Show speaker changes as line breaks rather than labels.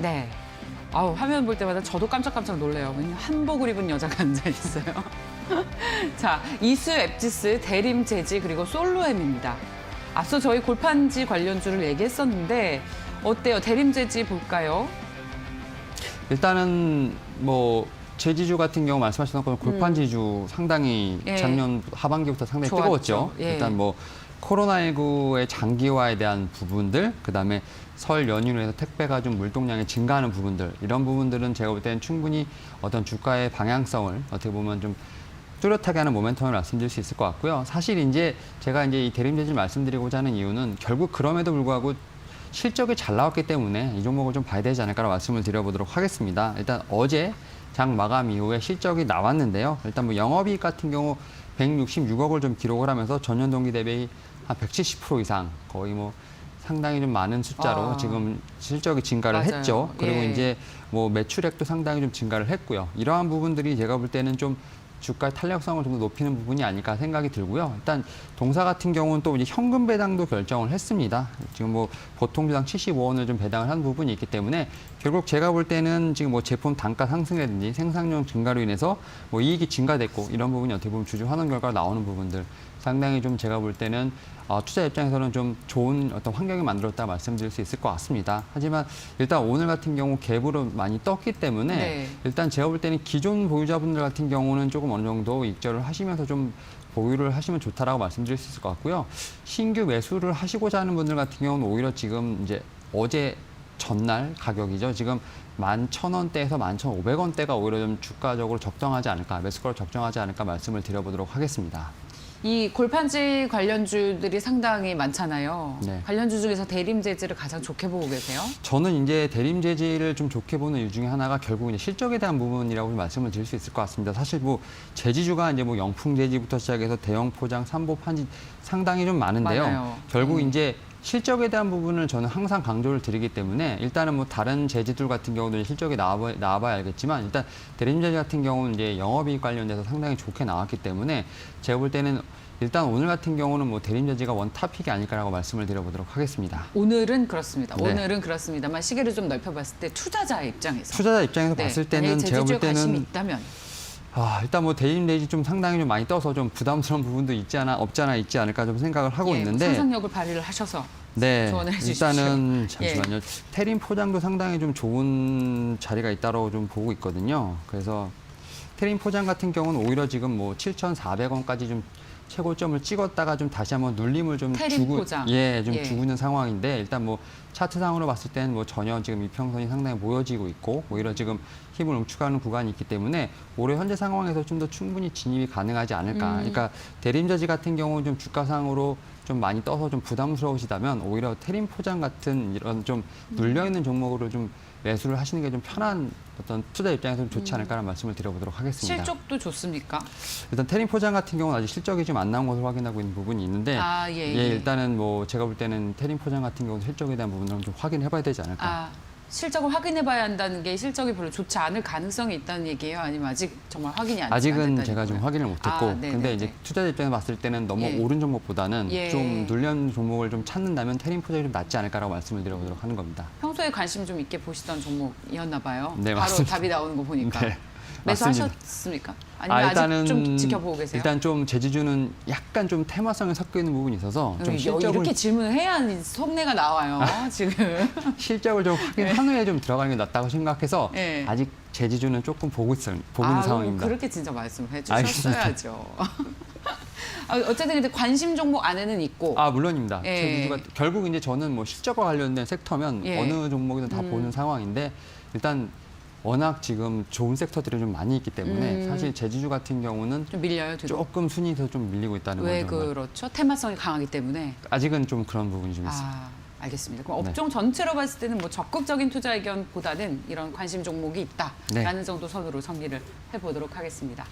네. 아우, 화면 볼 때마다 저도 깜짝깜짝 놀래요. 왜냐면 한복을 입은 여자가 앉아 있어요. 자, 이수 앱지스, 대림 재지 그리고 솔로엠입니다. 앞서 저희 골판지 관련주를 얘기했었는데 어때요? 대림 재지 볼까요?
일단은 뭐 제지주 같은 경우 말씀하신 것처럼 골판지주 상당히
예.
작년 하반기부터 상당히
좋았죠.
뜨거웠죠.
예.
일단 뭐 코로나19의 장기화에 대한 부분들, 그다음에 설 연휴로 해서 택배가 좀 물동량이 증가하는 부분들, 이런 부분들은 제가 볼 때는 충분히 어떤 주가의 방향성을 어떻게 보면 좀 뚜렷하게 하는 모멘텀을 말씀드릴 수 있을 것 같고요. 사실 이제 제가 이제 이 대림재지를 말씀드리고자 하는 이유는 결국 그럼에도 불구하고 실적이 잘 나왔기 때문에 이 종목을 좀 봐야 되지 않을까라고 말씀을 드려보도록 하겠습니다. 일단 어제 장 마감 이후에 실적이 나왔는데요. 일단 뭐 영업이익 같은 경우 166억을 좀 기록을 하면서 전년 동기 대비 한 170% 이상, 거의 뭐 상당히 좀 많은 숫자로 지금 실적이 증가를
맞아요.
했죠. 그리고
예.
이제 뭐 매출액도 상당히 좀 증가를 했고요. 이러한 부분들이 제가 볼 때는 좀 주가의 탄력성을 좀 더 높이는 부분이 아닐까 생각이 들고요. 일단 동사 같은 경우는 또 이제 현금 배당도 결정을 했습니다. 지금 뭐 보통 주당 75원을 좀 배당을 한 부분이 있기 때문에 결국 제가 볼 때는 지금 뭐 제품 단가 상승이라든지 생산량 증가로 인해서 뭐 이익이 증가됐고 이런 부분이 어떻게 보면 주주 환원 결과가 나오는 부분들 상당히 좀 제가 볼 때는 투자 입장에서는 좀 좋은 어떤 환경이 만들었다 말씀드릴 수 있을 것 같습니다. 하지만 일단 오늘 같은 경우 갭으로 많이 떴기 때문에
네.
일단 제가 볼 때는 기존 보유자분들 같은 경우는 조금 어느 정도 익절을 하시면서 좀 보유를 하시면 좋다라고 말씀드릴 수 있을 것 같고요. 신규 매수를 하시고자 하는 분들 같은 경우는 오히려 지금 이제 어제 전날 가격이죠. 지금 11,000원대에서 11,500원대가 오히려 좀 주가적으로 적정하지 않을까, 매수가로 적정하지 않을까 말씀을 드려보도록 하겠습니다.
이 골판지 관련주들이 상당히 많잖아요.
네.
관련주 중에서 대림 재지를 가장 좋게 보고 계세요?
저는 이제 대림 재지를 좀 좋게 보는 이유 중에 하나가 결국 이제 실적에 대한 부분이라고 좀 말씀을 드릴 수 있을 것 같습니다. 사실 뭐 재지주가 이제 뭐 영풍 재지부터 시작해서 대형 포장, 삼보 판지 상당히 좀 많은데요.
많아요.
결국 이제 실적에 대한 부분을 저는 항상 강조를 드리기 때문에 일단은 뭐 다른 재지들 같은 경우도 실적이 나와봐야 알겠지만 일단 대림 재지 같은 경우는 이제 영업이익 관련돼서 상당히 좋게 나왔기 때문에 제가 볼 때는 일단 오늘 같은 경우는 뭐 대림 재지가 원탑픽이 아닐까라고 말씀을 드려보도록 하겠습니다.
오늘은 그렇습니다.
네.
오늘은 그렇습니다만 시계를 좀 넓혀봤을 때 투자자 입장에서
투자자 입장에서
네,
봤을 때는
만약에
제가 볼
제주주에 관심이
때는
있다면
일단 뭐 대림 재지 좀 상당히 좀 많이 떠서 좀 부담스러운 부분도 있지 않을까 좀 생각을 하고
예,
있는데
상상력을 발휘를 하셔서
네,
조언을 해주십시오.
일단은 잠시만요. 테림 포장도 상당히 좀 좋은 자리가 있다고 좀 보고 있거든요. 그래서 테림 포장 같은 경우는 오히려 지금 뭐 7,400원까지 좀 최고점을 찍었다가 좀 다시 한번 눌림을 좀
테림
주고
포장.
좀
예.
주고 있는 상황인데 일단 뭐 차트상으로 봤을 때는 뭐 전혀 지금 이평선이 상당히 모여지고 있고 오히려 지금 힘을 응축하는 구간이 있기 때문에 올해 현재 상황에서 좀 더 충분히 진입이 가능하지 않을까. 그러니까 대림저지 같은 경우는 좀 주가상으로 좀 많이 떠서 좀 부담스러우시다면 오히려 테림 포장 같은 이런 좀 눌려 있는 종목으로 좀 매수를 하시는 게 좀 편한 어떤 투자 입장에서는 좋지 않을까라는 말씀을 드려보도록 하겠습니다.
실적도 좋습니까?
일단 테림 포장 같은 경우는 아직 실적이 좀 안 나온 것으로 확인하고 있는 부분이 있는데 일단은 뭐 제가 볼 때는 테림 포장 같은 경우는 실적에 대한 부분을 좀 확인해봐야 되지 않을까.
실적을 확인해봐야 한다는 게 실적이 별로 좋지 않을 가능성이 있다는 얘기예요? 아니면 아직 정말 확인이 안
아직은
됐다는
제가 좀
거예요?
확인을 못했고 근데 이제 투자 입장에서 봤을 때는 너무
예.
오른 종목보다는
예.
좀 눌린 종목을 좀 찾는다면 테림 포장이 좀 낫지 않을까라고 말씀을 드려보도록 하는 겁니다.
평소에 관심 좀 있게 보시던 종목이었나 봐요.
네,
바로
맞습니다.
답이 나오는 거 보니까.
네,
매수하셨습니까? 아니면 아직 좀 지켜보고 계세요?
일단 좀 제지주는 약간 좀 테마성이 섞여 있는 부분이 있어서 좀 실적을
이렇게 질문을 해야 속내가 나와요. 지금.
실적을 좀 확인한 후에 좀 들어가는 게 낫다고 생각해서
네.
아직 제지주는 조금 보고 있는 상황입니다.
그렇게 진짜 말씀을 해주셨어야죠. 어쨌든 근데 관심 종목 안에는 있고.
물론입니다.
예.
제지주가 결국 이제 저는 뭐 실적과 관련된 섹터면
예.
어느 종목이든 다 보는 상황인데 일단 워낙 지금 좋은 섹터들이 좀 많이 있기 때문에 사실 제지주 같은 경우는
좀 밀려요, 뒤로.
조금 순위에서 좀 밀리고 있다는 거죠.
왜 그렇죠? 테마성이 강하기 때문에.
아직은 좀 그런 부분이 좀 있습니다.
알겠습니다. 그럼
네.
업종 전체로 봤을 때는 뭐 적극적인 투자 의견보다는 이런 관심 종목이 있다라는
네.
정도 선으로 정리를 해보도록 하겠습니다.